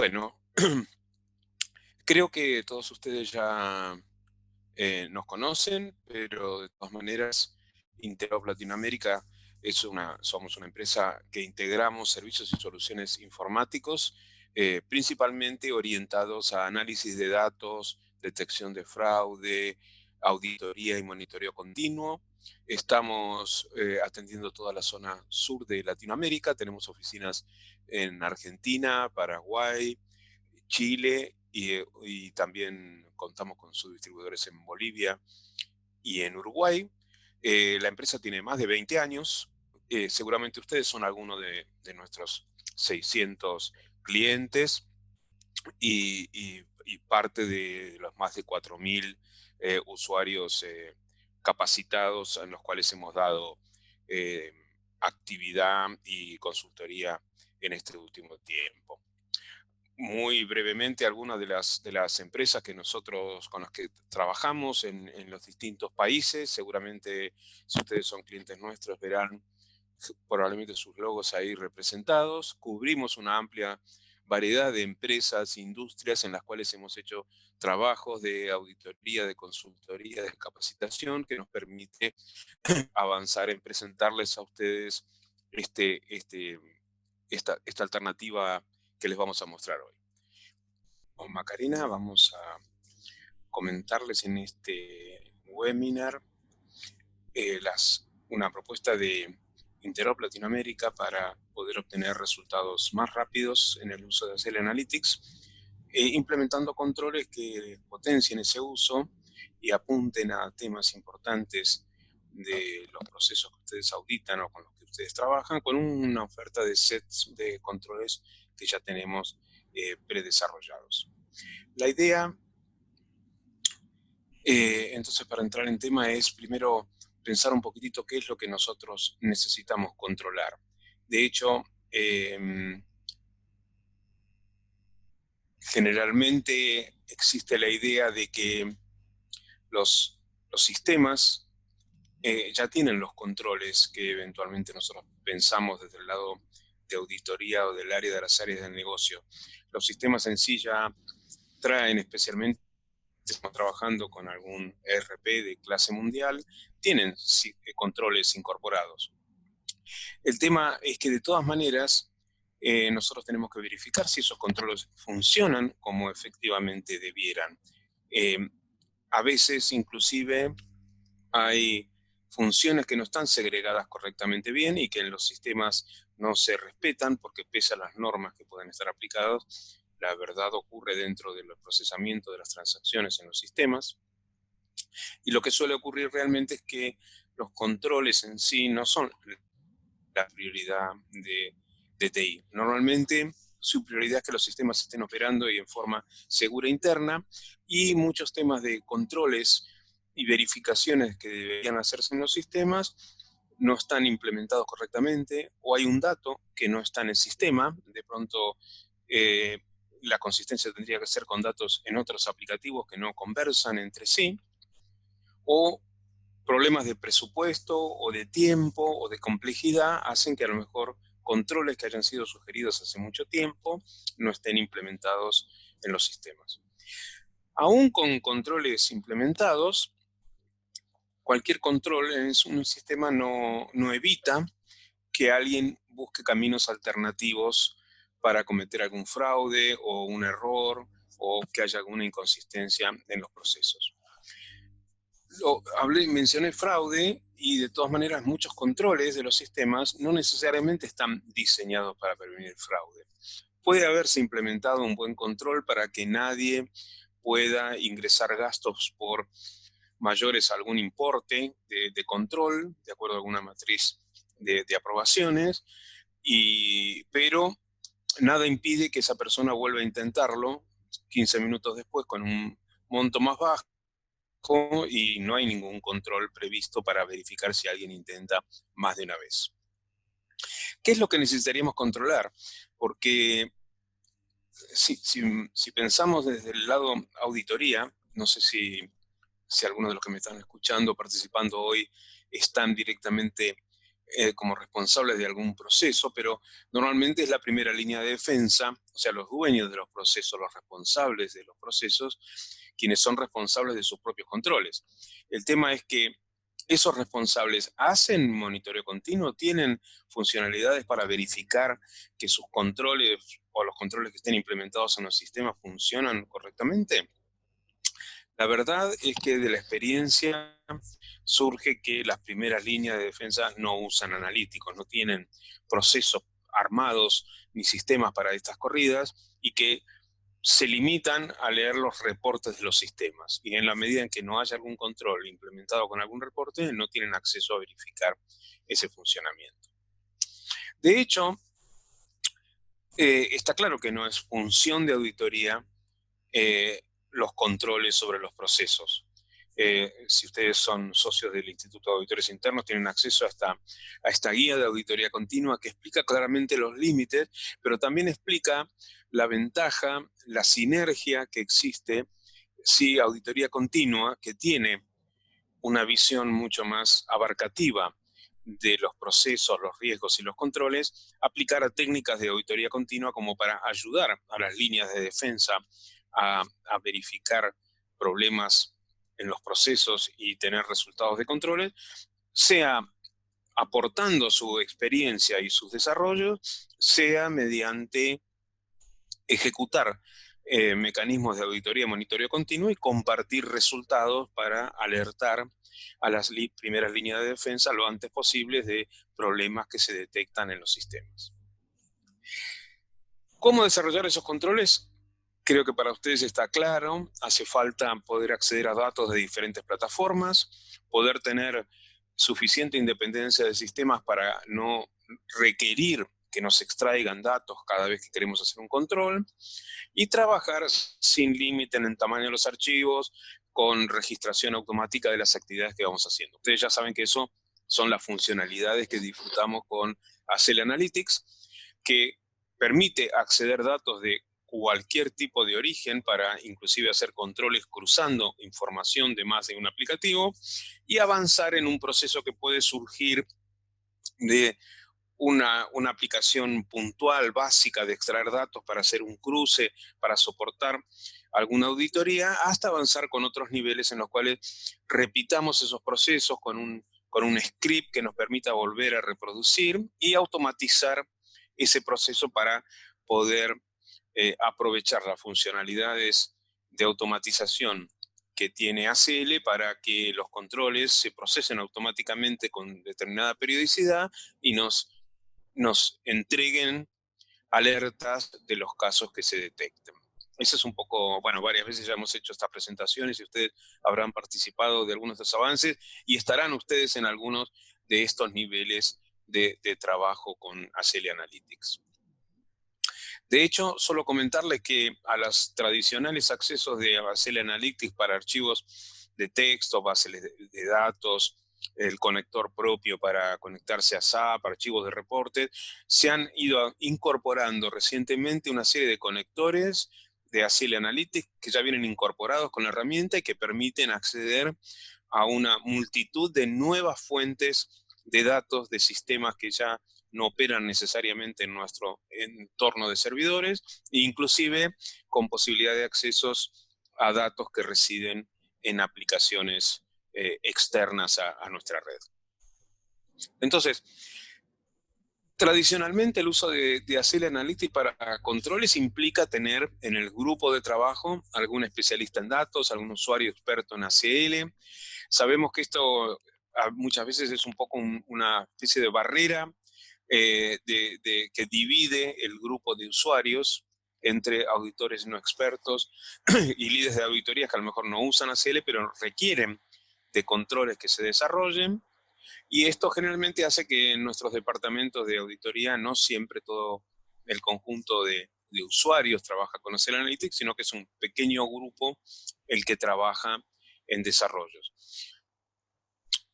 Bueno, creo que todos ustedes ya nos conocen, pero de todas maneras, Interop Latinoamérica somos una empresa que integramos servicios y soluciones informáticos, principalmente orientados a análisis de datos, detección de fraude, auditoría y monitoreo continuo. Estamos atendiendo toda la zona sur de Latinoamérica. Tenemos oficinas en Argentina, Paraguay, Chile y también contamos con sus distribuidores en Bolivia y en Uruguay. La empresa tiene más de 20 años. Seguramente ustedes son algunos de nuestros 600 clientes y parte de los más de 4.000 usuarios capacitados en los cuales hemos dado eh, actividad y consultoría en este último tiempo. Muy brevemente, algunas de las empresas que nosotros con las que trabajamos en los distintos países. Seguramente, si ustedes son clientes nuestros, verán probablemente sus logos ahí representados. Cubrimos una amplia variedad de empresas, industrias en las cuales hemos hecho trabajos de auditoría, de consultoría, de capacitación, que nos permite avanzar en presentarles a ustedes este, este, esta alternativa que les vamos a mostrar hoy. Con Macarena vamos a comentarles en este webinar una propuesta de Interop Latinoamérica para poder obtener resultados más rápidos en el uso de Acel Analytics, implementando controles que potencien ese uso y apunten a temas importantes de los procesos que ustedes auditan o con los que ustedes trabajan, con una oferta de sets de controles que ya tenemos predesarrollados. La idea, entonces, para entrar en tema, es primero pensar un poquitito qué es lo que nosotros necesitamos controlar. De hecho, generalmente existe la idea de que los sistemas ya tienen los controles que eventualmente nosotros pensamos desde el lado de auditoría o del área de las áreas del negocio. Los sistemas en sí ya traen, especialmente estamos trabajando con algún ERP de clase mundial, tienen controles incorporados. El tema es que de todas maneras nosotros tenemos que verificar si esos controles funcionan como efectivamente debieran. A veces inclusive hay funciones que no están segregadas correctamente bien y que en los sistemas no se respetan porque pese a las normas que pueden estar aplicadas, la verdad ocurre dentro del procesamiento de las transacciones en los sistemas. Y lo que suele ocurrir realmente es que los controles en sí no son la prioridad de TI. Normalmente su prioridad es que los sistemas estén operando y en forma segura interna, y muchos temas de controles y verificaciones que deberían hacerse en los sistemas no están implementados correctamente, o hay un dato que no está en el sistema. De pronto la consistencia tendría que ser con datos en otros aplicativos que no conversan entre sí, o problemas de presupuesto o de tiempo o de complejidad hacen que a lo mejor controles que hayan sido sugeridos hace mucho tiempo no estén implementados en los sistemas. Aún con controles implementados, cualquier control en un sistema no evita que alguien busque caminos alternativos para cometer algún fraude o un error, o que haya alguna inconsistencia en los procesos. Mencioné fraude, y de todas maneras muchos controles de los sistemas no necesariamente están diseñados para prevenir fraude. Puede haberse implementado un buen control para que nadie pueda ingresar gastos por mayores a algún importe de control, de acuerdo a alguna matriz de aprobaciones, pero nada impide que esa persona vuelva a intentarlo 15 minutos después con un monto más bajo, y no hay ningún control previsto para verificar si alguien intenta más de una vez. ¿Qué es lo que necesitaríamos controlar? Porque si pensamos desde el lado auditoría, no sé si algunos de los que me están escuchando, participando hoy, están directamente como responsables de algún proceso, pero normalmente es la primera línea de defensa, o sea, los dueños de los procesos, los responsables de los procesos, quienes son responsables de sus propios controles. El tema es que esos responsables hacen monitoreo continuo, tienen funcionalidades para verificar que sus controles o los controles que estén implementados en los sistemas funcionan correctamente. La verdad es que de la experiencia surge que las primeras líneas de defensa no usan analíticos, no tienen procesos armados ni sistemas para estas corridas y que se limitan a leer los reportes de los sistemas. Y en la medida en que no haya algún control implementado con algún reporte, no tienen acceso a verificar ese funcionamiento. De hecho, está claro que no es función de auditoría eh, los controles sobre los procesos. Si ustedes son socios del Instituto de Auditores Internos, tienen acceso a esta guía de auditoría continua que explica claramente los límites, pero también explica la ventaja, la sinergia que existe si auditoría continua, que tiene una visión mucho más abarcativa de los procesos, los riesgos y los controles, aplicar a técnicas de auditoría continua como para ayudar a las líneas de defensa a verificar problemas en los procesos y tener resultados de controles, sea aportando su experiencia y sus desarrollos, sea mediante ejecutar mecanismos de auditoría y monitoreo continuo y compartir resultados para alertar a las primeras líneas de defensa lo antes posible de problemas que se detectan en los sistemas. ¿Cómo desarrollar esos controles? Creo que para ustedes está claro. Hace falta poder acceder a datos de diferentes plataformas, poder tener suficiente independencia de sistemas para no requerir que nos extraigan datos cada vez que queremos hacer un control, y trabajar sin límite en el tamaño de los archivos, con registración automática de las actividades que vamos haciendo. Ustedes ya saben que eso son las funcionalidades que disfrutamos con Acela Analytics, que permite acceder a datos de cualquier tipo de origen para inclusive hacer controles cruzando información de más de un aplicativo y avanzar en un proceso que puede surgir de una aplicación puntual, básica, de extraer datos para hacer un cruce, para soportar alguna auditoría, hasta avanzar con otros niveles en los cuales repitamos esos procesos con un script que nos permita volver a reproducir y automatizar ese proceso para poder aprovechar las funcionalidades de automatización que tiene ACL para que los controles se procesen automáticamente con determinada periodicidad y nos entreguen alertas de los casos que se detecten. Eso es un poco, bueno, varias veces ya hemos hecho estas presentaciones y ustedes habrán participado de algunos de estos avances y estarán ustedes en algunos de estos niveles de trabajo con Acela Analytics. De hecho, solo comentarles que a los tradicionales accesos de Acela Analytics para archivos de texto, bases de datos, el conector propio para conectarse a SAP, archivos de reportes, se han ido incorporando recientemente una serie de conectores de Acela Analytics que ya vienen incorporados con la herramienta y que permiten acceder a una multitud de nuevas fuentes de datos de sistemas que ya no operan necesariamente en nuestro entorno de servidores, e inclusive con posibilidad de accesos a datos que residen en aplicaciones externas a nuestra red. Entonces, tradicionalmente el uso de Acela Analytics para controles implica tener en el grupo de trabajo algún especialista en datos, algún usuario experto en ACL. Sabemos que esto muchas veces es un poco una especie de barrera que divide el grupo de usuarios entre auditores no expertos y líderes de auditorías que a lo mejor no usan ACL, pero requieren de controles que se desarrollen. Y esto generalmente hace que en nuestros departamentos de auditoría no siempre todo el conjunto de usuarios trabaja con Acela Analytics, sino que es un pequeño grupo el que trabaja en desarrollos.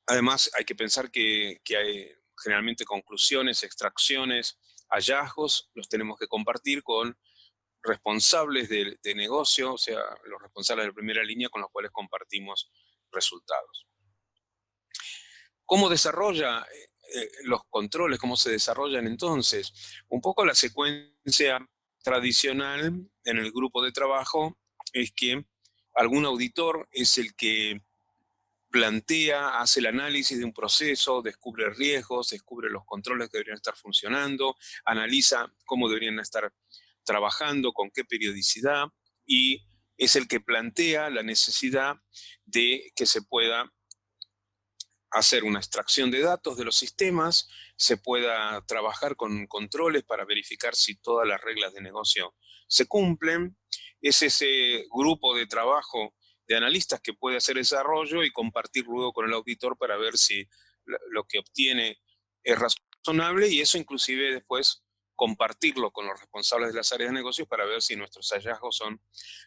Además, hay que pensar que hay generalmente conclusiones, extracciones, hallazgos, los tenemos que compartir con responsables de negocio, o sea, los responsables de primera línea con los cuales compartimos resultados. ¿Cómo desarrolla los controles, cómo se desarrollan entonces. Un poco la secuencia tradicional en el grupo de trabajo es que algún auditor es el que plantea, hace el análisis de un proceso, descubre riesgos, descubre los controles que deberían estar funcionando, analiza cómo deberían estar trabajando, con qué periodicidad, y es el que plantea la necesidad de que se pueda hacer una extracción de datos de los sistemas, se pueda trabajar con controles para verificar si todas las reglas de negocio se cumplen. Es ese grupo de trabajo de analistas que puede hacer desarrollo y compartir luego con el auditor para ver si lo que obtiene es razonable, y eso inclusive después compartirlo con los responsables de las áreas de negocios para ver si nuestros hallazgos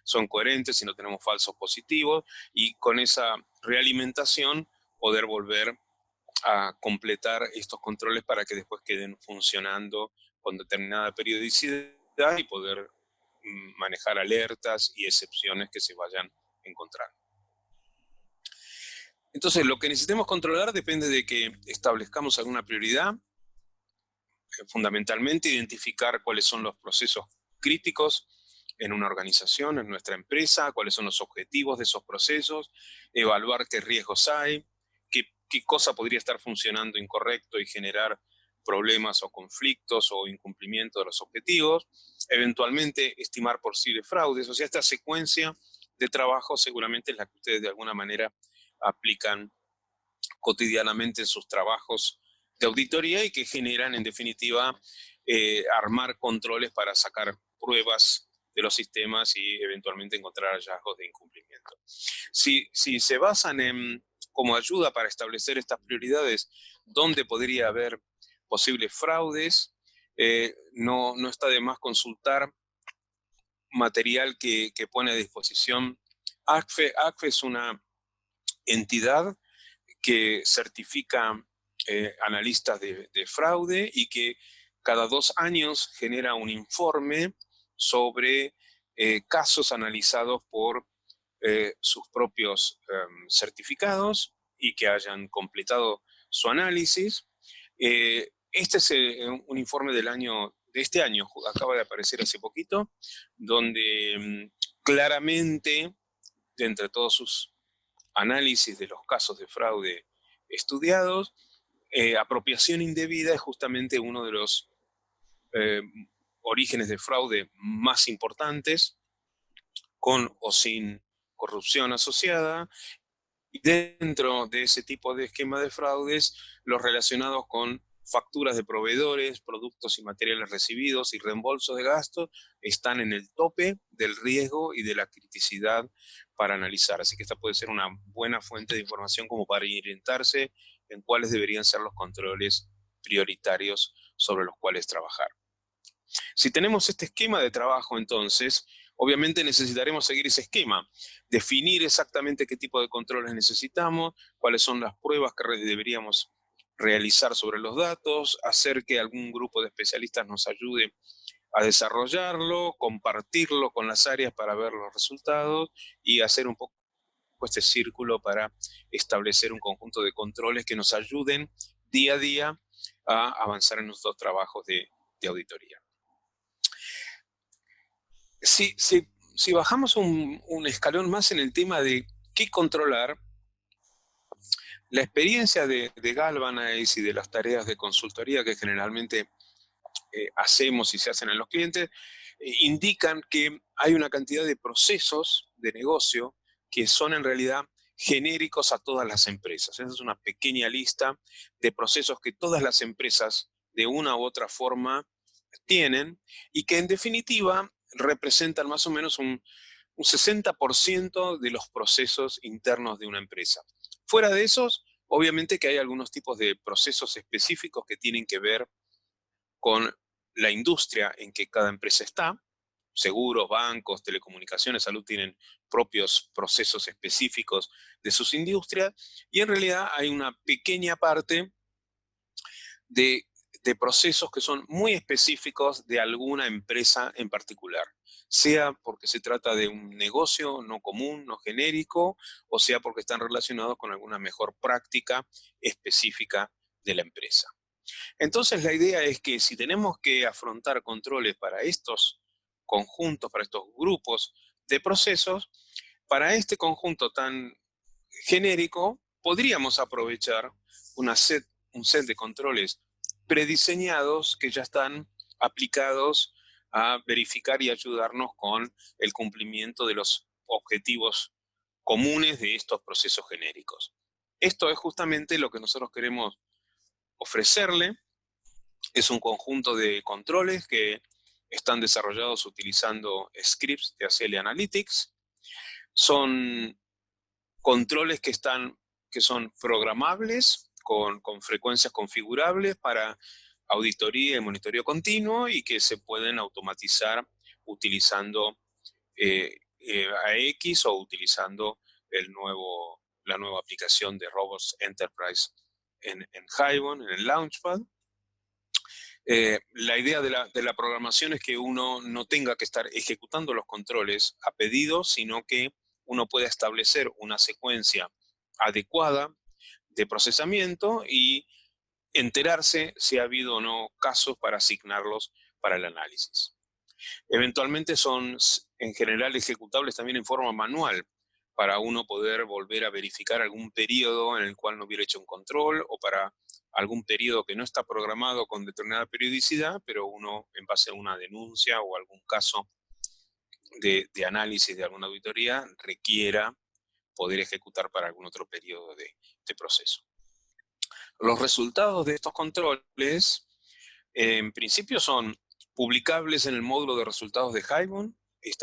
son coherentes, si no tenemos falsos positivos, y con esa realimentación poder volver a completar estos controles para que después queden funcionando con determinada periodicidad y poder manejar alertas y excepciones que se vayan encontrando. Entonces, lo que necesitemos controlar depende de que establezcamos alguna prioridad, fundamentalmente identificar cuáles son los procesos críticos en una organización, en nuestra empresa, cuáles son los objetivos de esos procesos, evaluar qué riesgos hay, qué cosa podría estar funcionando incorrecto y generar problemas o conflictos o incumplimiento de los objetivos, eventualmente estimar posibles fraudes. O sea, esta secuencia de trabajo seguramente es la que ustedes de alguna manera aplican cotidianamente en sus trabajos de auditoría y que generan, en definitiva, armar controles para sacar pruebas de los sistemas y eventualmente encontrar hallazgos de incumplimiento. Si se basan en, como ayuda para establecer estas prioridades, dónde podría haber posibles fraudes, no está de más consultar material que pone a disposición ACFE. ACFE es una entidad que certifica analistas de fraude y que cada 2 años genera un informe sobre casos analizados por sus propios certificados y que hayan completado su análisis. Este es un informe de este año, acaba de aparecer hace poquito, donde claramente, de entre todos sus análisis de los casos de fraude estudiados, apropiación indebida es justamente uno de los orígenes de fraude más importantes, con o sin corrupción asociada, y dentro de ese tipo de esquema de fraudes, los relacionados con facturas de proveedores, productos y materiales recibidos y reembolsos de gastos están en el tope del riesgo y de la criticidad para analizar. Así que esta puede ser una buena fuente de información como para orientarse en cuáles deberían ser los controles prioritarios sobre los cuales trabajar. Si tenemos este esquema de trabajo, entonces, obviamente necesitaremos seguir ese esquema, definir exactamente qué tipo de controles necesitamos, cuáles son las pruebas que deberíamos realizar sobre los datos, hacer que algún grupo de especialistas nos ayude a desarrollarlo, compartirlo con las áreas para ver los resultados y hacer un poco este círculo para establecer un conjunto de controles que nos ayuden día a día a avanzar en nuestros trabajos de auditoría. Si bajamos un escalón más en el tema de qué controlar, la experiencia de Galvanize y de las tareas de consultoría que generalmente hacemos y se hacen en los clientes, indican que hay una cantidad de procesos de negocio que son en realidad genéricos a todas las empresas. Esa es una pequeña lista de procesos que todas las empresas de una u otra forma tienen y que en definitiva representan más o menos un 60% de los procesos internos de una empresa. Fuera de esos, obviamente que hay algunos tipos de procesos específicos que tienen que ver con la industria en que cada empresa está. Seguros, bancos, telecomunicaciones, salud tienen propios procesos específicos de sus industrias, y en realidad hay una pequeña parte de procesos que son muy específicos de alguna empresa en particular, sea porque se trata de un negocio no común, no genérico, o sea porque están relacionados con alguna mejor práctica específica de la empresa. Entonces la idea es que si tenemos que afrontar controles para estos conjuntos, para estos grupos de procesos, para este conjunto tan genérico, podríamos aprovechar un set de controles prediseñados que ya están aplicados a verificar y ayudarnos con el cumplimiento de los objetivos comunes de estos procesos genéricos. Esto es justamente lo que nosotros queremos ofrecerle. Es un conjunto de controles que están desarrollados utilizando scripts de ACL Analytics. Son controles que son programables con frecuencias configurables para auditoría y monitoreo continuo y que se pueden automatizar utilizando AX o utilizando la nueva aplicación de Robots Enterprise en Hibon, en el Launchpad. La idea de la programación es que uno no tenga que estar ejecutando los controles a pedido, sino que uno pueda establecer una secuencia adecuada de procesamiento y enterarse si ha habido o no casos para asignarlos para el análisis. Eventualmente son en general ejecutables también en forma manual para uno poder volver a verificar algún periodo en el cual no hubiera hecho un control o para algún periodo que no está programado con determinada periodicidad, pero uno en base a una denuncia o algún caso de análisis de alguna auditoría requiera poder ejecutar para algún otro periodo de proceso. Los resultados de estos controles en principio son publicables en el módulo de resultados de Hibon.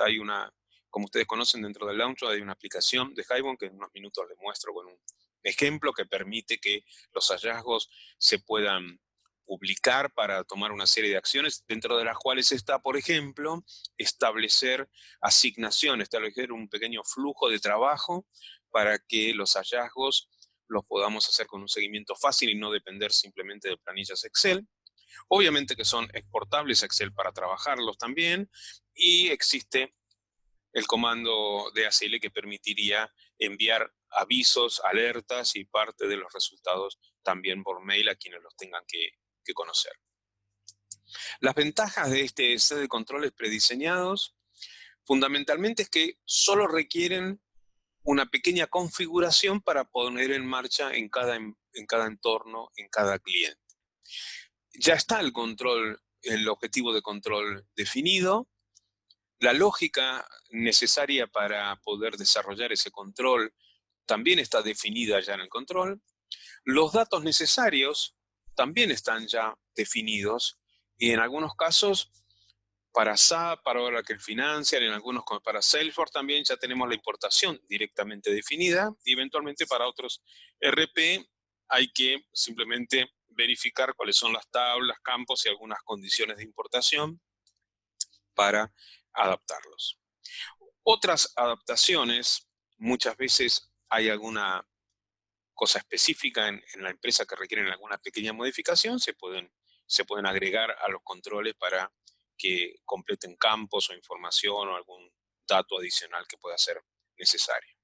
Hay una, como ustedes conocen dentro del Launchpad, hay una aplicación de Hibon que en unos minutos les muestro con un ejemplo que permite que los hallazgos se puedan publicar para tomar una serie de acciones, dentro de las cuales está, por ejemplo, establecer asignación, establecer un pequeño flujo de trabajo para que los hallazgos los podamos hacer con un seguimiento fácil y no depender simplemente de planillas Excel. Obviamente que son exportables a Excel para trabajarlos también, y existe el comando de ACL que permitiría enviar avisos, alertas y parte de los resultados también por mail a quienes los tengan que conocer. Las ventajas de este set de controles prediseñados fundamentalmente es que solo requieren una pequeña configuración para poner en marcha en cada entorno, en cada cliente. Ya está el control, el objetivo de control definido, la lógica necesaria para poder desarrollar ese control también está definida ya en el control, los datos necesarios también están ya definidos y en algunos casos para SAP, para Oracle Financial, en algunos para Salesforce también ya tenemos la importación directamente definida y eventualmente para otros ERP hay que simplemente verificar cuáles son las tablas, campos y algunas condiciones de importación para adaptarlos. Otras adaptaciones, muchas veces hay alguna cosa específica en la empresa que requieren alguna pequeña modificación, se pueden agregar a los controles para que completen campos o información o algún dato adicional que pueda ser necesario.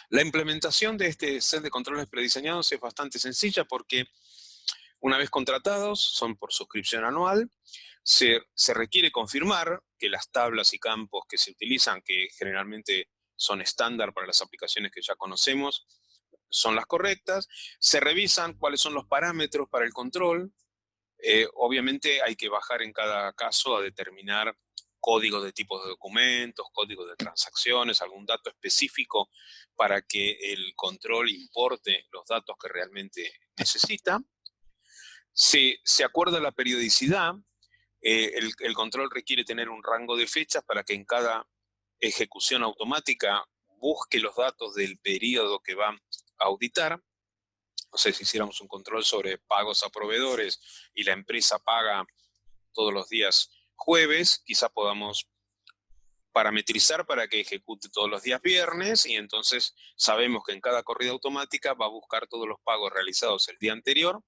La implementación de este set de controles prediseñados es bastante sencilla porque una vez contratados, son por suscripción anual, se requiere confirmar que las tablas y campos que se utilizan, que generalmente son estándar para las aplicaciones que ya conocemos, son las correctas, se revisan cuáles son los parámetros para el control. Obviamente hay que bajar en cada caso a determinar códigos de tipos de documentos, códigos de transacciones, algún dato específico para que el control importe los datos que realmente necesita. Se acuerda la periodicidad, el control requiere tener un rango de fechas para que en cada ejecución automática busque los datos del periodo que va a auditar. No sé, si hiciéramos un control sobre pagos a proveedores y la empresa paga todos los días jueves, quizá podamos parametrizar para que ejecute todos los días viernes y entonces sabemos que en cada corrida automática va a buscar todos los pagos realizados el día anterior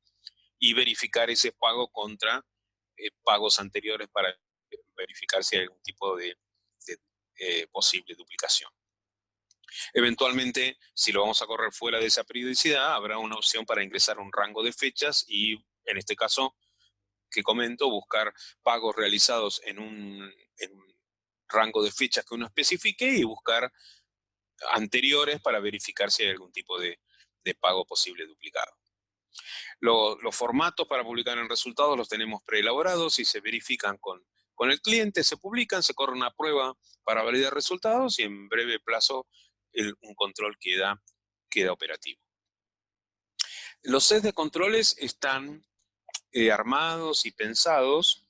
y verificar ese pago contra pagos anteriores para verificar si hay algún tipo de posible duplicación. Eventualmente, si lo vamos a correr fuera de esa periodicidad, habrá una opción para ingresar un rango de fechas y, en este caso que comento, buscar pagos realizados en un rango de fechas que uno especifique y buscar anteriores para verificar si hay algún tipo de pago posible duplicado. Los formatos para publicar en resultados los tenemos preelaborados y se verifican con el cliente, se publican, se corre una prueba para validar resultados y en breve plazo un control queda operativo. Los sets de controles están armados y pensados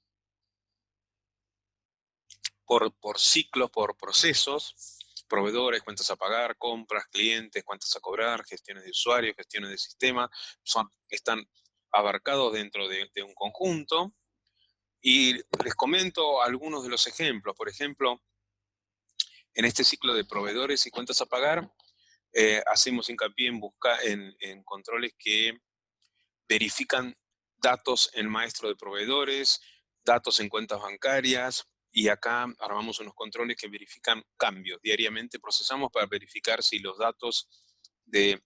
por ciclos, por procesos, proveedores, cuentas a pagar, compras, clientes, cuentas a cobrar, gestiones de usuarios, gestiones de sistema, están abarcados dentro de un conjunto. Y les comento algunos de los ejemplos. Por ejemplo, en este ciclo de proveedores y cuentas a pagar, hacemos hincapié en controles que verifican datos en maestro de proveedores, datos en cuentas bancarias, y acá armamos unos controles que verifican cambios. Diariamente procesamos para verificar si los datos de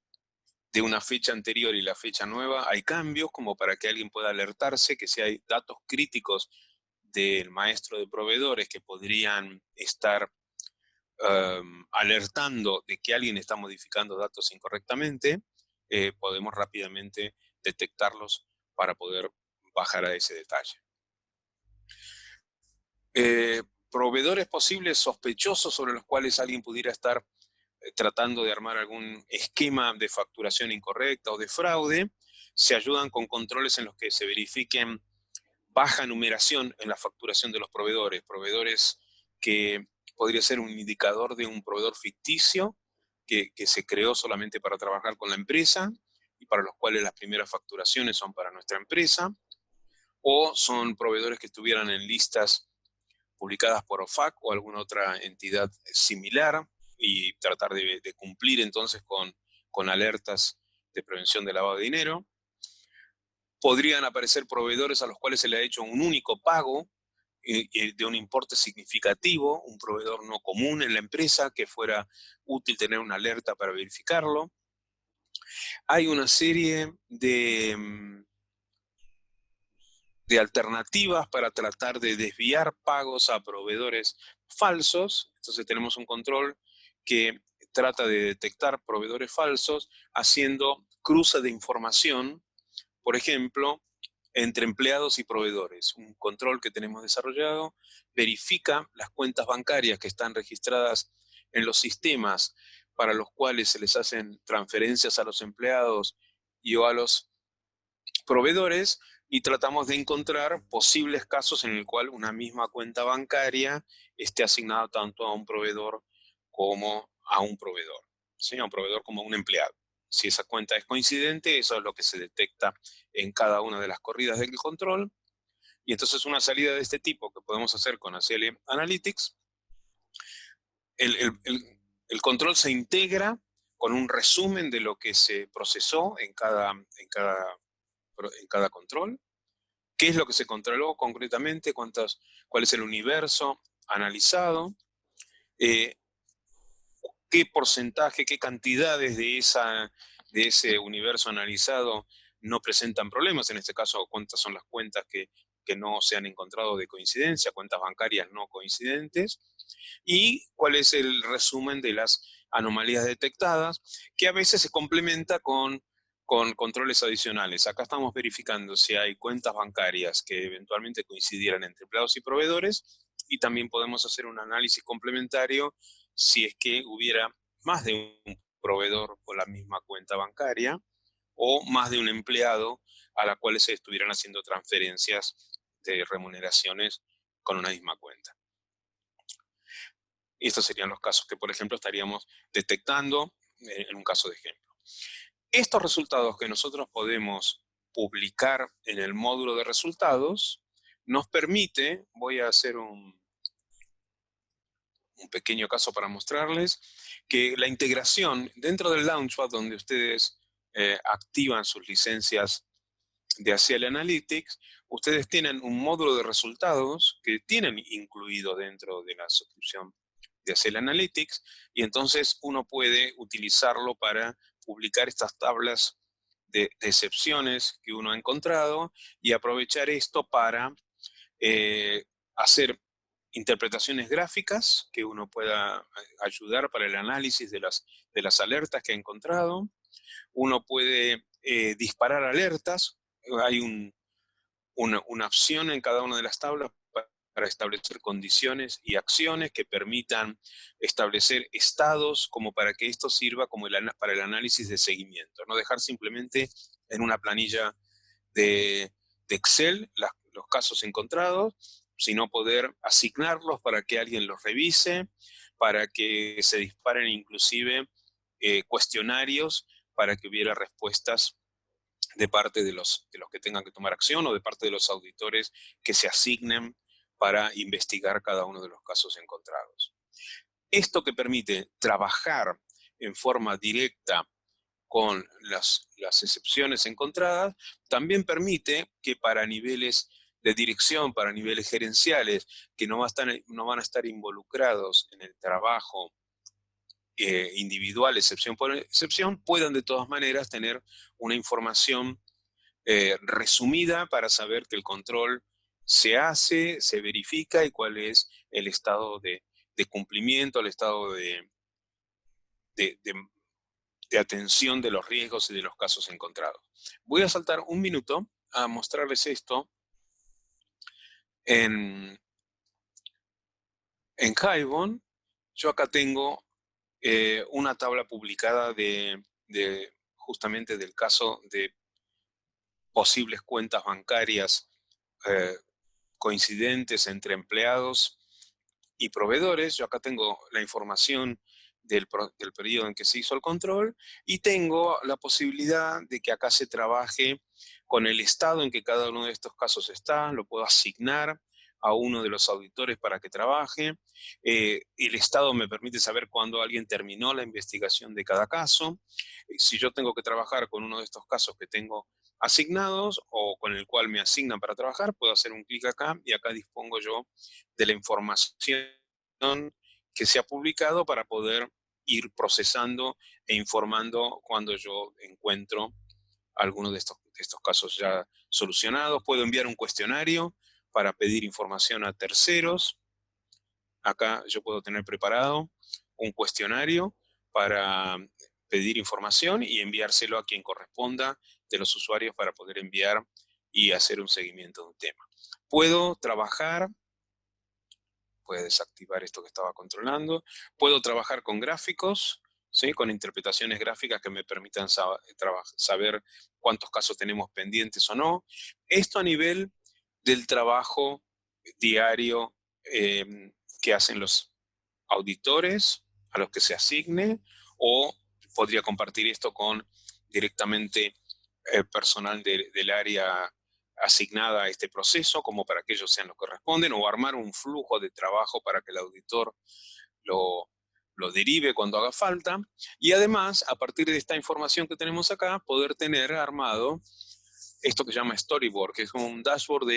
una fecha anterior y la fecha nueva hay cambios, como para que alguien pueda alertarse que si hay datos críticos del maestro de proveedores que podrían estar alertando de que alguien está modificando datos incorrectamente, podemos rápidamente detectarlos para poder bajar a ese detalle. Proveedores posibles sospechosos sobre los cuales alguien pudiera estar tratando de armar algún esquema de facturación incorrecta o de fraude, se ayudan con controles en los que se verifiquen baja numeración en la facturación de los proveedores. Proveedores que podría ser un indicador de un proveedor ficticio que se creó solamente para trabajar con la empresa y para los cuales las primeras facturaciones son para nuestra empresa, o son proveedores que estuvieran en listas publicadas por OFAC o alguna otra entidad similar y tratar de cumplir entonces con alertas de prevención de lavado de dinero. Podrían aparecer proveedores a los cuales se le ha hecho un único pago de un importe significativo, un proveedor no común en la empresa, que fuera útil tener una alerta para verificarlo. Hay una serie de alternativas para tratar de desviar pagos a proveedores falsos. Entonces tenemos un control que trata de detectar proveedores falsos haciendo cruce de información, por ejemplo, entre empleados y proveedores. Un control que tenemos desarrollado verifica las cuentas bancarias que están registradas en los sistemas para los cuales se les hacen transferencias a los empleados y o a los proveedores, y tratamos de encontrar posibles casos en el cual una misma cuenta bancaria esté asignada tanto a un proveedor como a un proveedor, ¿sí? A un proveedor como a un empleado. Si esa cuenta es coincidente, eso es lo que se detecta en cada una de las corridas del control. Y entonces una salida de este tipo que podemos hacer con ACL Analytics, el control se integra con un resumen de lo que se procesó en cada control, qué es lo que se controló concretamente, cuál es el universo analizado, qué porcentaje, qué cantidades de ese universo analizado no presentan problemas, en este caso cuántas son las cuentas que no se han encontrado de coincidencia, cuentas bancarias no coincidentes, y cuál es el resumen de las anomalías detectadas, que a veces se complementa con controles adicionales. Acá estamos verificando si hay cuentas bancarias que eventualmente coincidieran entre empleados y proveedores, y también podemos hacer un análisis complementario si es que hubiera más de un proveedor con la misma cuenta bancaria o más de un empleado a la cual se estuvieran haciendo transferencias de remuneraciones con una misma cuenta. Y estos serían los casos que, por ejemplo, estaríamos detectando en un caso de ejemplo. Estos resultados que nosotros podemos publicar en el módulo de resultados nos permite, voy a hacer un pequeño caso para mostrarles, que la integración dentro del Launchpad, donde ustedes activan sus licencias de ACL Analytics, ustedes tienen un módulo de resultados que tienen incluido dentro de la suscripción de hacer Analytics, y entonces uno puede utilizarlo para publicar estas tablas de excepciones que uno ha encontrado y aprovechar esto para hacer interpretaciones gráficas que uno pueda ayudar para el análisis de las alertas que ha encontrado. Uno puede disparar alertas. Hay una opción en cada una de las tablas para establecer condiciones y acciones que permitan establecer estados como para que esto sirva como para el análisis de seguimiento. No dejar simplemente en una planilla de Excel los casos encontrados, sino poder asignarlos para que alguien los revise, para que se disparen inclusive cuestionarios para que hubiera respuestas de parte de los que tengan que tomar acción o de parte de los auditores que se asignen para investigar cada uno de los casos encontrados. Esto que permite trabajar en forma directa con las excepciones encontradas, también permite que para niveles de dirección, para niveles gerenciales, que no van a estar involucrados en el trabajo individual, excepción por excepción, puedan de todas maneras tener una información resumida para saber que el control se hace, se verifica y cuál es el estado de cumplimiento, el estado de, de atención de los riesgos y de los casos encontrados. Voy a saltar un minuto a mostrarles esto en Hibon. Yo acá tengo una tabla publicada justamente del caso de posibles cuentas bancarias coincidentes entre empleados y proveedores. Yo acá tengo la información del periodo en que se hizo el control y tengo la posibilidad de que acá se trabaje con el estado en que cada uno de estos casos está. Lo puedo asignar a uno de los auditores para que trabaje. El estado me permite saber cuándo alguien terminó la investigación de cada caso. Si yo tengo que trabajar con uno de estos casos que tengo asignados o con el cual me asignan para trabajar, puedo hacer un clic acá y acá dispongo yo de la información que se ha publicado para poder ir procesando e informando cuando yo encuentro alguno de estos casos ya solucionados. Puedo enviar un cuestionario para pedir información a terceros. Acá yo puedo tener preparado un cuestionario para pedir información y enviárselo a quien corresponda de los usuarios para poder enviar y hacer un seguimiento de un tema. Puedo trabajar, puedo desactivar esto que estaba controlando, puedo trabajar con gráficos, ¿sí? Con interpretaciones gráficas que me permitan saber cuántos casos tenemos pendientes o no. Esto a nivel del trabajo diario que hacen los auditores a los que se asigne, o podría compartir esto con directamente personal del área asignada a este proceso, como para que ellos sean los que responden, o armar un flujo de trabajo para que el auditor lo derive cuando haga falta. Y además, a partir de esta información que tenemos acá, poder tener armado esto que se llama storyboard, que es como un dashboard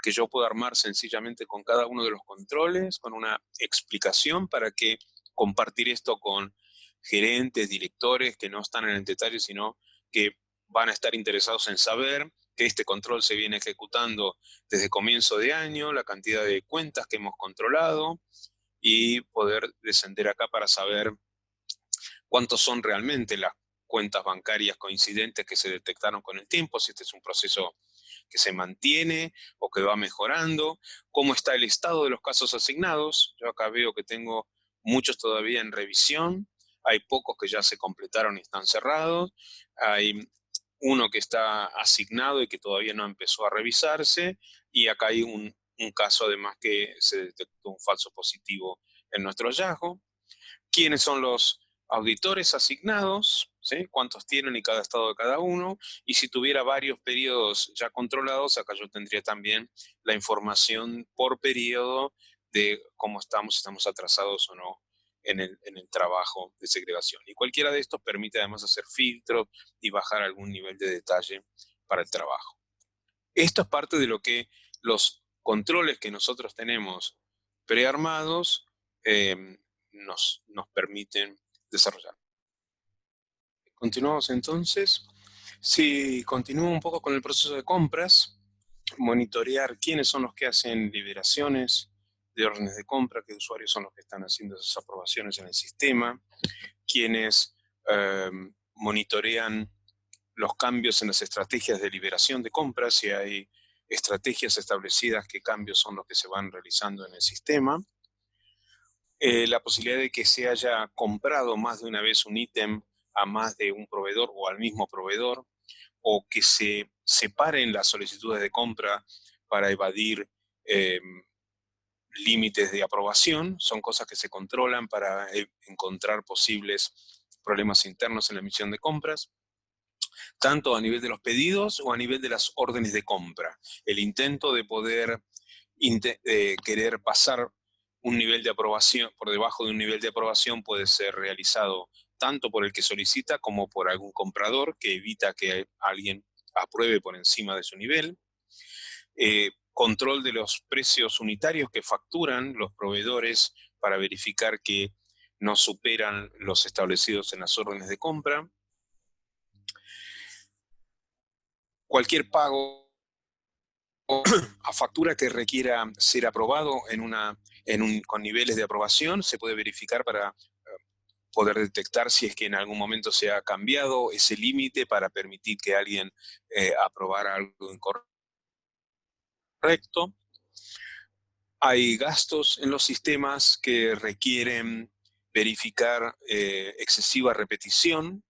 que yo puedo armar sencillamente con cada uno de los controles, con una explicación para que compartir esto con gerentes, directores que no están en el detalle, sino que van a estar interesados en saber que este control se viene ejecutando desde comienzo de año, la cantidad de cuentas que hemos controlado, y poder descender acá para saber cuántos son realmente las cuentas bancarias coincidentes que se detectaron con el tiempo, si este es un proceso que se mantiene o que va mejorando, cómo está el estado de los casos asignados. Yo acá veo que tengo muchos todavía en revisión, hay pocos que ya se completaron y están cerrados, hay uno que está asignado y que todavía no empezó a revisarse, y acá hay un caso además que se detectó un falso positivo en nuestro hallazgo. ¿Quiénes son los auditores asignados? ¿Sí? ¿Cuántos tienen y cada estado de cada uno? Y si tuviera varios periodos ya controlados, acá yo tendría también la información por periodo de cómo estamos, si estamos atrasados o no en el trabajo de segregación. Y cualquiera de estos permite además hacer filtros y bajar algún nivel de detalle para el trabajo. Esto es parte de lo que los controles que nosotros tenemos prearmados nos permiten desarrollar. Continuamos entonces. Si continúo un poco con el proceso de compras, monitorear quiénes son los que hacen liberaciones de órdenes de compra, qué usuarios son los que están haciendo esas aprobaciones en el sistema, quiénes monitorean los cambios en las estrategias de liberación de compras, si hay estrategias establecidas, qué cambios son los que se van realizando en el sistema. La posibilidad de que se haya comprado más de una vez un ítem a más de un proveedor o al mismo proveedor, o que se separen las solicitudes de compra para evadir límites de aprobación, son cosas que se controlan para encontrar posibles problemas internos en la emisión de compras, tanto a nivel de los pedidos o a nivel de las órdenes de compra. El intento de poder querer pasar un nivel de aprobación, por debajo de un nivel de aprobación, puede ser realizado tanto por el que solicita como por algún comprador que evita que alguien apruebe por encima de su nivel. Control de los precios unitarios que facturan los proveedores para verificar que no superan los establecidos en las órdenes de compra. Cualquier pago a factura que requiera ser aprobado con niveles de aprobación se puede verificar para poder detectar si es que en algún momento se ha cambiado ese límite para permitir que alguien aprobara algo incorrecto. Hay gastos en los sistemas que requieren verificar excesiva repetición,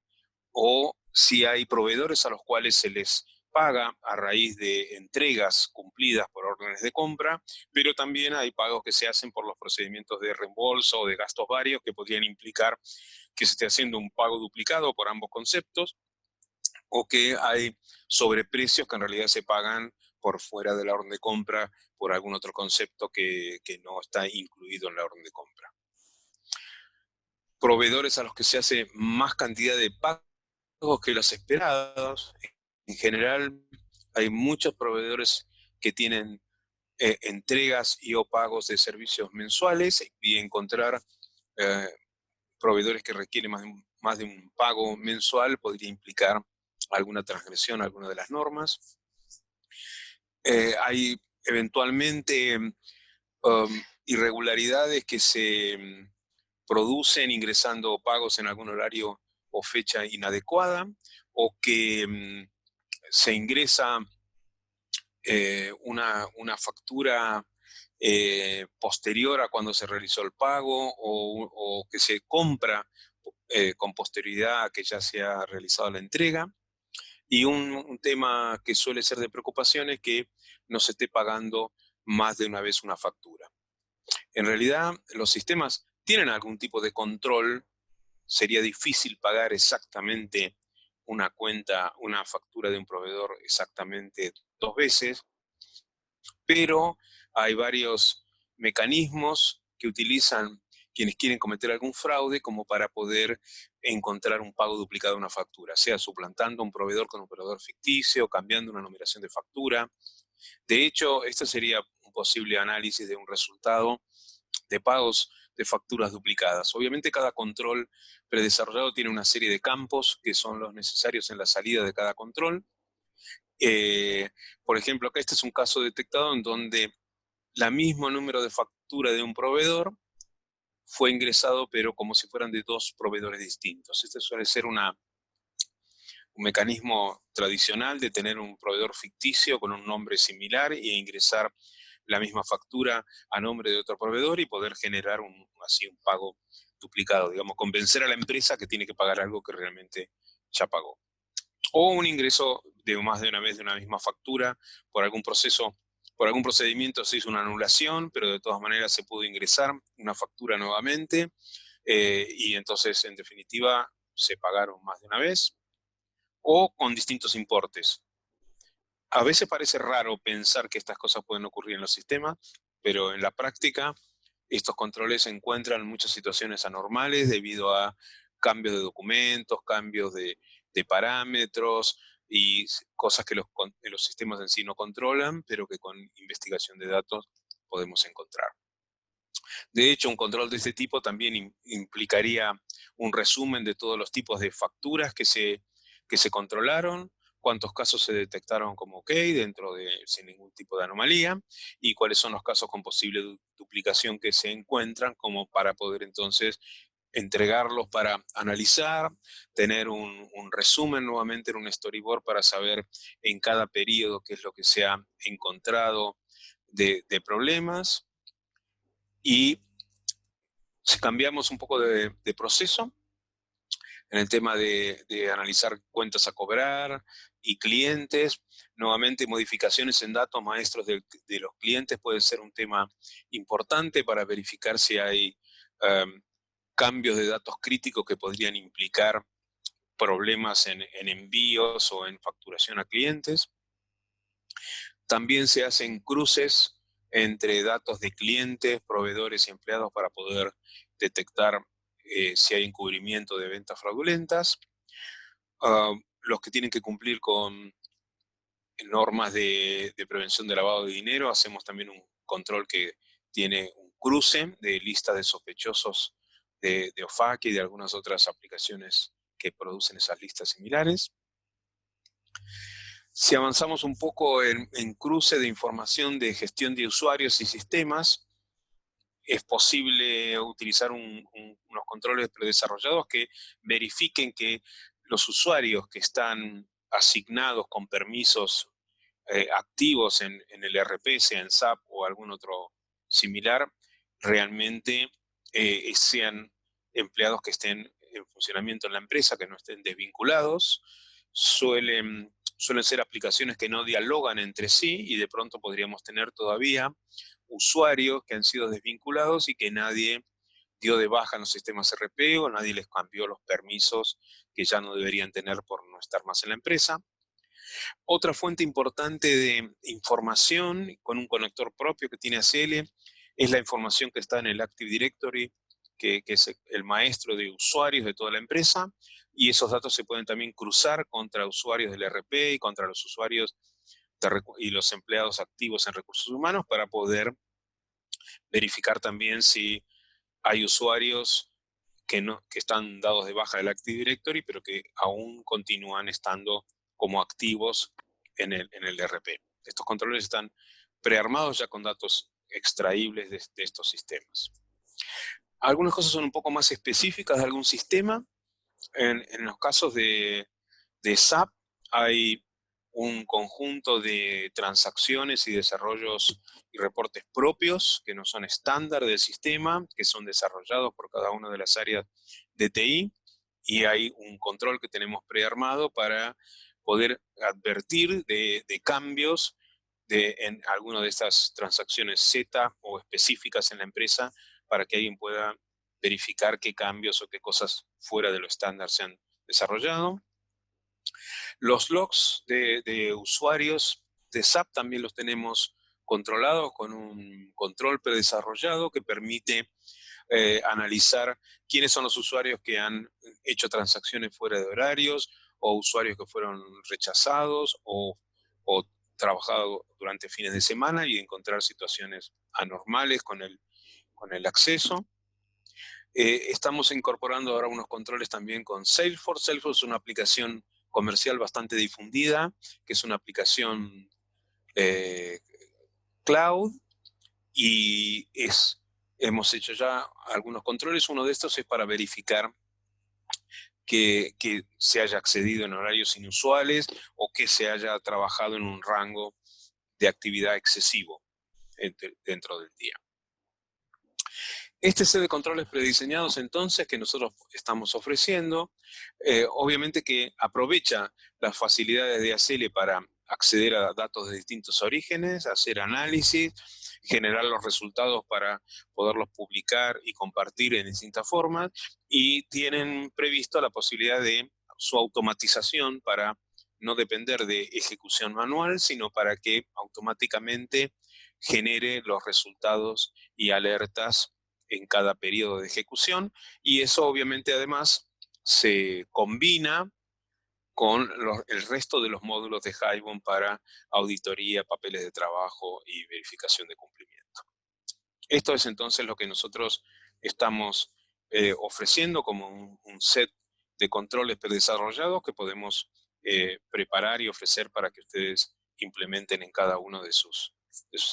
o si hay proveedores a los cuales se les paga a raíz de entregas cumplidas por órdenes de compra, pero también hay pagos que se hacen por los procedimientos de reembolso o de gastos varios que podrían implicar que se esté haciendo un pago duplicado por ambos conceptos, o que hay sobreprecios que en realidad se pagan por fuera de la orden de compra por algún otro concepto que no está incluido en la orden de compra. Proveedores a los que se hace más cantidad de pagos que los esperados. En general, hay muchos proveedores que tienen entregas y o pagos de servicios mensuales, y encontrar proveedores que requieren más de un pago mensual podría implicar alguna transgresión a alguna de las normas. Hay eventualmente irregularidades que se producen ingresando pagos en algún horario o fecha inadecuada, o que se ingresa una factura posterior a cuando se realizó el pago, o que se compra con posterioridad a que ya se ha realizado la entrega. Y un tema que suele ser de preocupación es que no se esté pagando más de una vez una factura. En realidad, los sistemas tienen algún tipo de control. Sería difícil pagar exactamente una factura de un proveedor exactamente 2 veces, pero hay varios mecanismos que utilizan quienes quieren cometer algún fraude como para poder encontrar un pago duplicado de una factura, sea suplantando un proveedor con un proveedor ficticio, cambiando una numeración de factura. De hecho, este sería un posible análisis de un resultado de pagos de facturas duplicadas. Obviamente cada control predesarrollado tiene una serie de campos que son los necesarios en la salida de cada control. Por ejemplo, acá este es un caso detectado en donde la mismo número de factura de un proveedor fue ingresado, pero como si fueran de 2 proveedores distintos. Este suele ser un mecanismo tradicional de tener un proveedor ficticio con un nombre similar e ingresar la misma factura a nombre de otro proveedor y poder generar así un pago duplicado, digamos, convencer a la empresa que tiene que pagar algo que realmente ya pagó. O un ingreso de más de una vez de una misma factura por algún proceso, por algún procedimiento se hizo una anulación, pero de todas maneras se pudo ingresar una factura nuevamente, y entonces en definitiva se pagaron más de una vez, o con distintos importes. A veces parece raro pensar que estas cosas pueden ocurrir en los sistemas, pero en la práctica estos controles se encuentran en muchas situaciones anormales debido a cambios de documentos, cambios de parámetros y cosas que los sistemas en sí no controlan, pero que con investigación de datos podemos encontrar. De hecho, un control de este tipo también implicaría un resumen de todos los tipos de facturas que se controlaron, cuántos casos se detectaron como OK dentro de sin ningún tipo de anomalía y cuáles son los casos con posible duplicación que se encuentran como para poder entonces entregarlos para analizar, tener un resumen nuevamente en un storyboard para saber en cada periodo qué es lo que se ha encontrado de problemas. Y si cambiamos un poco de proceso en el tema de analizar cuentas a cobrar y clientes, nuevamente modificaciones en datos maestros de los clientes puede ser un tema importante para verificar si hay cambios de datos críticos que podrían implicar problemas en envíos o en facturación a clientes. También se hacen cruces entre datos de clientes, proveedores y empleados para poder detectar si hay encubrimiento de ventas fraudulentas. Los que tienen que cumplir con normas de prevención de lavado de dinero, hacemos también un control que tiene un cruce de listas de sospechosos de OFAC y de algunas otras aplicaciones que producen esas listas similares. Si avanzamos un poco en cruce de información de gestión de usuarios y sistemas, es posible utilizar unos controles predesarrollados que verifiquen que los usuarios que están asignados con permisos activos en el RP, sea en SAP o algún otro similar, realmente sean empleados que estén en funcionamiento en la empresa, que no estén desvinculados. Suelen ser aplicaciones que no dialogan entre sí y de pronto podríamos tener todavía usuarios que han sido desvinculados y que nadie dio de baja en los sistemas RP o nadie les cambió los permisos que ya no deberían tener por no estar más en la empresa. Otra fuente importante de información con un conector propio que tiene ACL es la información que está en el Active Directory, que es el maestro de usuarios de toda la empresa, y esos datos se pueden también cruzar contra usuarios del RP y contra los usuarios y los empleados activos en recursos humanos para poder verificar también si hay usuarios que están dados de baja del Active Directory, pero que aún continúan estando como activos en el RP. Estos controles están prearmados ya con datos extraíbles de estos sistemas. Algunas cosas son un poco más específicas de algún sistema. En los casos de SAP hay un conjunto de transacciones y desarrollos y reportes propios que no son estándar del sistema, que son desarrollados por cada una de las áreas de TI, y hay un control que tenemos prearmado para poder advertir de cambios en alguna de estas transacciones Z o específicas en la empresa para que alguien pueda verificar qué cambios o qué cosas fuera de lo estándar se han desarrollado. Los logs de usuarios de SAP también los tenemos controlados con un control predesarrollado que permite analizar quiénes son los usuarios que han hecho transacciones fuera de horarios o usuarios que fueron rechazados o trabajado durante fines de semana y encontrar situaciones anormales con el acceso. Estamos incorporando ahora unos controles también con Salesforce. Salesforce es una aplicación comercial bastante difundida, que es una aplicación eh, cloud, y hemos hecho ya algunos controles. Uno de estos es para verificar que se haya accedido en horarios inusuales o que se haya trabajado en un rango de actividad excesivo dentro del día. Este set de controles prediseñados entonces que nosotros estamos ofreciendo, obviamente que aprovecha las facilidades de ACL para acceder a datos de distintos orígenes, hacer análisis, generar los resultados para poderlos publicar y compartir en distintas formas, y tienen previsto la posibilidad de su automatización para no depender de ejecución manual, sino para que automáticamente genere los resultados y alertas en cada periodo de ejecución, y eso obviamente además se combina con el resto de los módulos de Hibon para auditoría, papeles de trabajo y verificación de cumplimiento. Esto es entonces lo que nosotros estamos ofreciendo como un set de controles predesarrollados que podemos preparar y ofrecer para que ustedes implementen en cada una de sus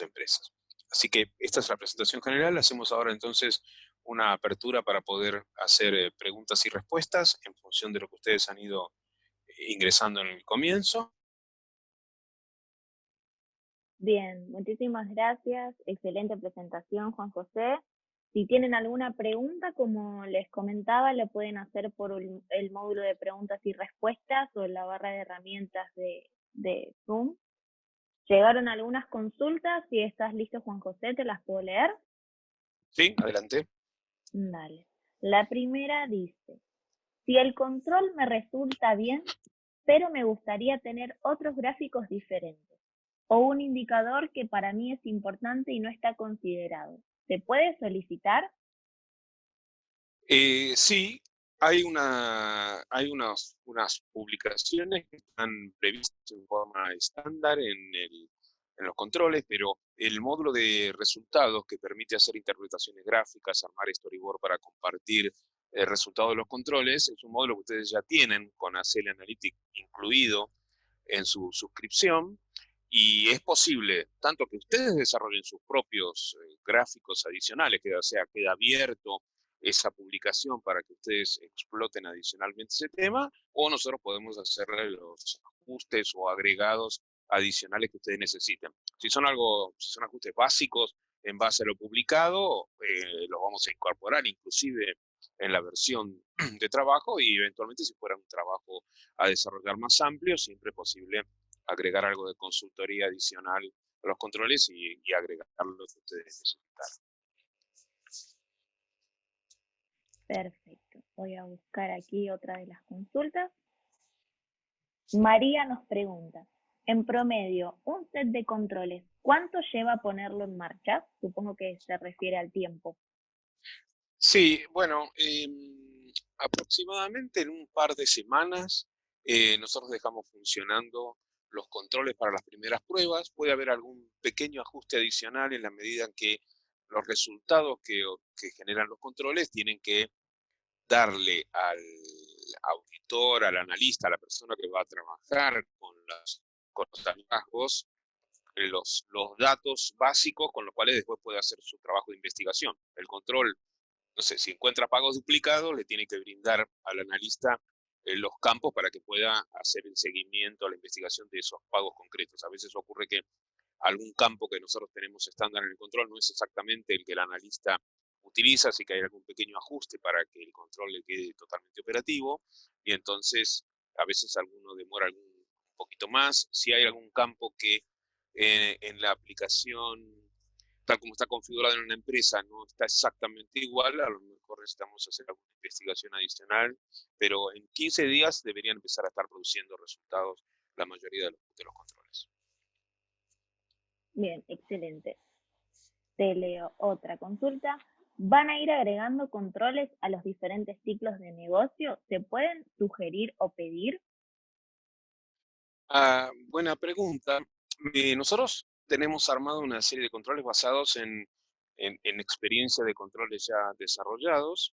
empresas. Así que esta es la presentación general. Hacemos ahora entonces una apertura para poder hacer preguntas y respuestas en función de lo que ustedes han ido ingresando en el comienzo. Bien, muchísimas gracias. Excelente presentación, Juan José. Si tienen alguna pregunta, como les comentaba, lo pueden hacer por el módulo de preguntas y respuestas o en la barra de herramientas de Zoom. Llegaron algunas consultas. Si estás listo, Juan José, ¿te las puedo leer? Sí, adelante. Dale. La primera dice, si el control me resulta bien, pero me gustaría tener otros gráficos diferentes, o un indicador que para mí es importante y no está considerado, ¿se puede solicitar? Sí, hay unas publicaciones que están previstas en forma estándar en los controles, pero el módulo de resultados que permite hacer interpretaciones gráficas, armar storyboard para compartir el resultado de los controles, es un módulo que ustedes ya tienen con Acel Analytics incluido en su suscripción. Y es posible tanto que ustedes desarrollen sus propios gráficos adicionales, que o sea, queda abierto esa publicación para que ustedes exploten adicionalmente ese tema, o nosotros podemos hacerle los ajustes o agregados adicionales que ustedes necesiten. Si son ajustes básicos en base a lo publicado, los vamos a incorporar inclusive en la versión de trabajo, y eventualmente si fuera un trabajo a desarrollar más amplio, siempre es posible agregar algo de consultoría adicional a los controles y agregar lo que ustedes necesitan. Perfecto. Voy a buscar aquí otra de las consultas. María nos pregunta, en promedio, un set de controles, ¿cuánto lleva ponerlo en marcha? Supongo que se refiere al tiempo. Sí, bueno, aproximadamente en un par de semanas nosotros dejamos funcionando los controles para las primeras pruebas. Puede haber algún pequeño ajuste adicional en la medida en que los resultados que generan los controles tienen que darle al auditor, al analista, a la persona que va a trabajar con los hallazgos, los datos básicos con los cuales después puede hacer su trabajo de investigación. El control, no sé, si encuentra pagos duplicados, le tiene que brindar al analista los campos para que pueda hacer el seguimiento, la investigación de esos pagos concretos. A veces ocurre que algún campo que nosotros tenemos estándar en el control no es exactamente el que el analista utiliza, así que hay algún pequeño ajuste para que el control le quede totalmente operativo, y entonces a veces alguno demora un poquito más. Si hay algún campo que en la aplicación, tal como está configurada en una empresa, no está exactamente igual, a lo mejor necesitamos hacer alguna investigación adicional, pero en 15 días deberían empezar a estar produciendo resultados la mayoría de los controles. Bien, excelente. Te leo otra consulta. ¿Van a ir agregando controles a los diferentes ciclos de negocio? ¿Se pueden sugerir o pedir? Buena pregunta. Nosotros tenemos armado una serie de controles basados en experiencia de controles ya desarrollados.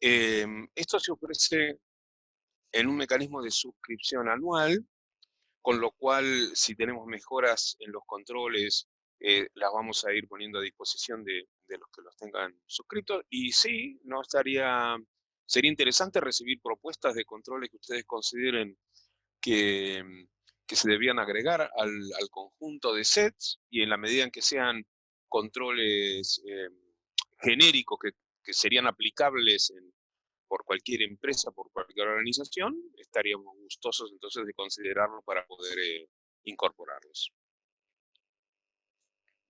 Esto se ofrece en un mecanismo de suscripción anual, con lo cual si tenemos mejoras en los controles, las vamos a ir poniendo a disposición de los que los tengan suscritos. Y sí, sería interesante recibir propuestas de controles que ustedes consideren que, que se debían agregar al conjunto de sets, y en la medida en que sean controles genéricos que serían aplicables por cualquier empresa, por cualquier organización, estaríamos gustosos entonces de considerarlo para poder incorporarlos.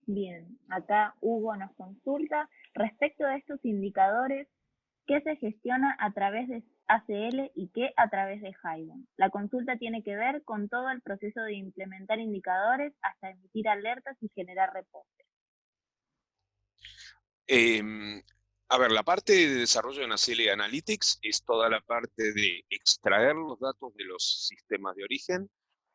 Bien, acá Hugo nos consulta respecto a estos indicadores, ¿qué se gestiona a través de ACL y qué a través de Hybon? La consulta tiene que ver con todo el proceso de implementar indicadores hasta emitir alertas y generar reportes. A ver, la parte de desarrollo en Acele Analytics es toda la parte de extraer los datos de los sistemas de origen,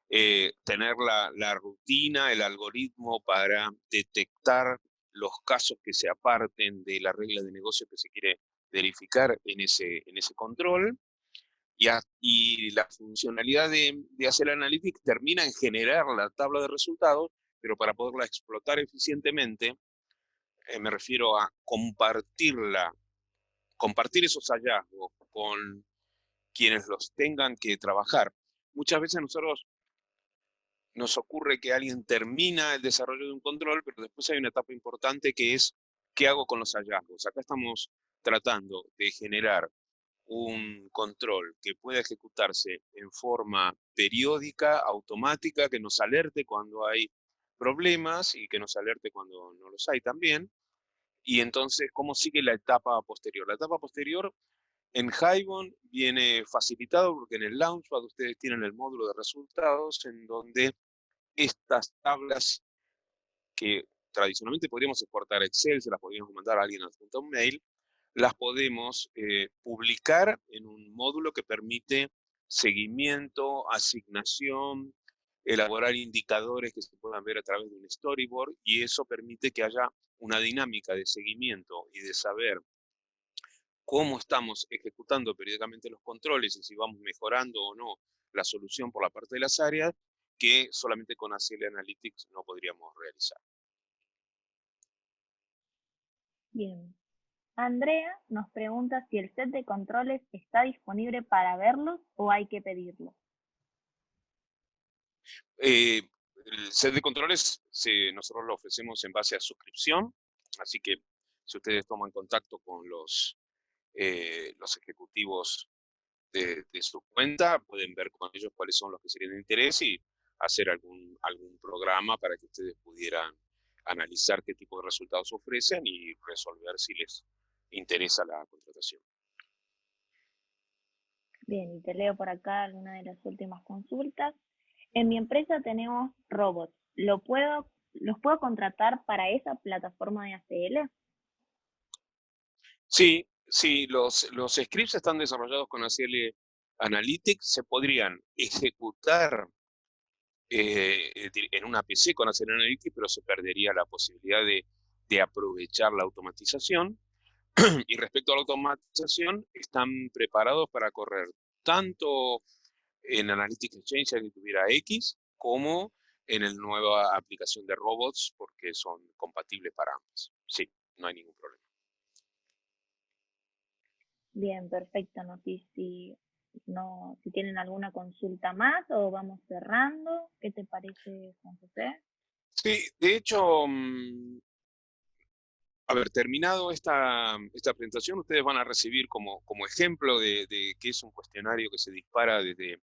tener la rutina, el algoritmo para detectar los casos que se aparten de la regla de negocio que se quiere verificar en ese control. Y la funcionalidad de hacer Analytics termina en generar la tabla de resultados, pero para poderla explotar eficientemente, me refiero a compartir esos hallazgos con quienes los tengan que trabajar. Muchas veces nosotros nos ocurre que alguien termina el desarrollo de un control, pero después hay una etapa importante que es ¿qué hago con los hallazgos? Acá estamos tratando de generar un control que pueda ejecutarse en forma periódica, automática, que nos alerte cuando hay problemas y que nos alerte cuando no los hay también. Y entonces, ¿cómo sigue la etapa posterior? La etapa posterior en Hibon viene facilitado porque en el Launchpad ustedes tienen el módulo de resultados en donde estas tablas que tradicionalmente podríamos exportar a Excel, se las podríamos mandar a alguien adjunto a un mail, las podemos publicar en un módulo que permite seguimiento, asignación, elaborar indicadores que se puedan ver a través de un storyboard, y eso permite que haya una dinámica de seguimiento y de saber cómo estamos ejecutando periódicamente los controles y si vamos mejorando o no la solución por la parte de las áreas, que solamente con ACL Analytics no podríamos realizar. Bien. Andrea nos pregunta si el set de controles está disponible para verlos o hay que pedirlo. El set de controles nosotros lo ofrecemos en base a suscripción, así que si ustedes toman contacto con los ejecutivos de su cuenta, pueden ver con ellos cuáles son los que serían de interés y hacer algún programa para que ustedes pudieran analizar qué tipo de resultados ofrecen y resolver si les interesa la contratación. Bien, y te leo por acá alguna de las últimas consultas. En mi empresa tenemos robots. ¿Los puedo contratar para esa plataforma de ACL? Sí, sí, los scripts están desarrollados con ACL Analytics, se podrían ejecutar en una PC con ACL Analytics, pero se perdería la posibilidad de aprovechar la automatización. Y respecto a la automatización, están preparados para correr tanto en Analytics Exchange que tuviera X, como en la nueva aplicación de robots, porque son compatibles para ambos. Sí, no hay ningún problema. Bien, perfecto. No sé si tienen alguna consulta más o vamos cerrando. ¿Qué te parece, Juan José? Sí, de hecho, a ver, terminado esta presentación, ustedes van a recibir como ejemplo de qué es un cuestionario que se dispara desde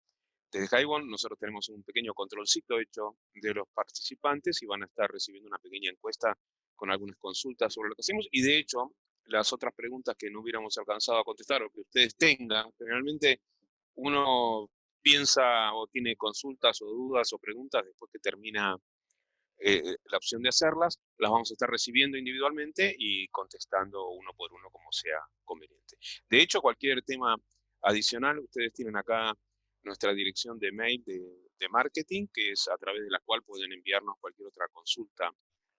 Hibon. Nosotros tenemos un pequeño controlcito hecho de los participantes y van a estar recibiendo una pequeña encuesta con algunas consultas sobre lo que hacemos. Y de hecho, las otras preguntas que no hubiéramos alcanzado a contestar o que ustedes tengan, generalmente uno piensa o tiene consultas o dudas o preguntas después que termina la opción de hacerlas, las vamos a estar recibiendo individualmente y contestando uno por uno como sea conveniente. De hecho, cualquier tema adicional, ustedes tienen acá nuestra dirección de mail de marketing, que es a través de la cual pueden enviarnos cualquier otra consulta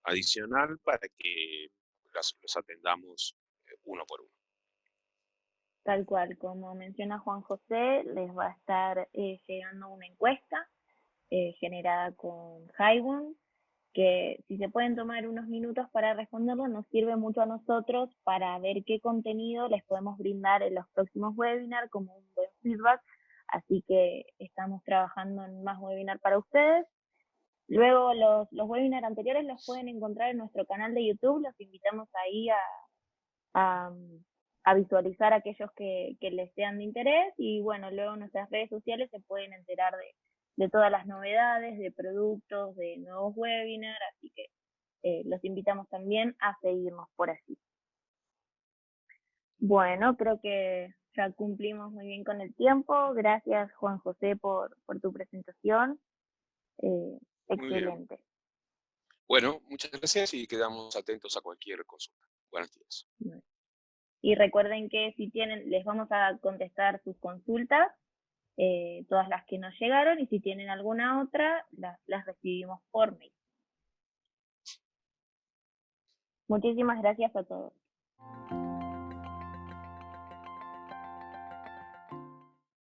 adicional para que los atendamos uno por uno. Tal cual, como menciona Juan José, les va a estar llegando una encuesta generada con Hybon, que si se pueden tomar unos minutos para responderlo, nos sirve mucho a nosotros para ver qué contenido les podemos brindar en los próximos webinars como un buen feedback. Así que estamos trabajando en más webinars para ustedes. Luego los webinars anteriores los pueden encontrar en nuestro canal de YouTube. Los invitamos ahí a, a visualizar aquellos que les sean de interés. Y bueno, luego en nuestras redes sociales se pueden enterar de todas las novedades, de productos, de nuevos webinars, así que los invitamos también a seguirnos por así. Bueno, creo que ya cumplimos muy bien con el tiempo. Gracias, Juan José, por tu presentación. Excelente. Bueno, muchas gracias y quedamos atentos a cualquier consulta. Buenos días. Y recuerden que si tienen, les vamos a contestar sus consultas, todas las que nos llegaron, y si tienen alguna otra, las recibimos por mail. Muchísimas gracias a todos.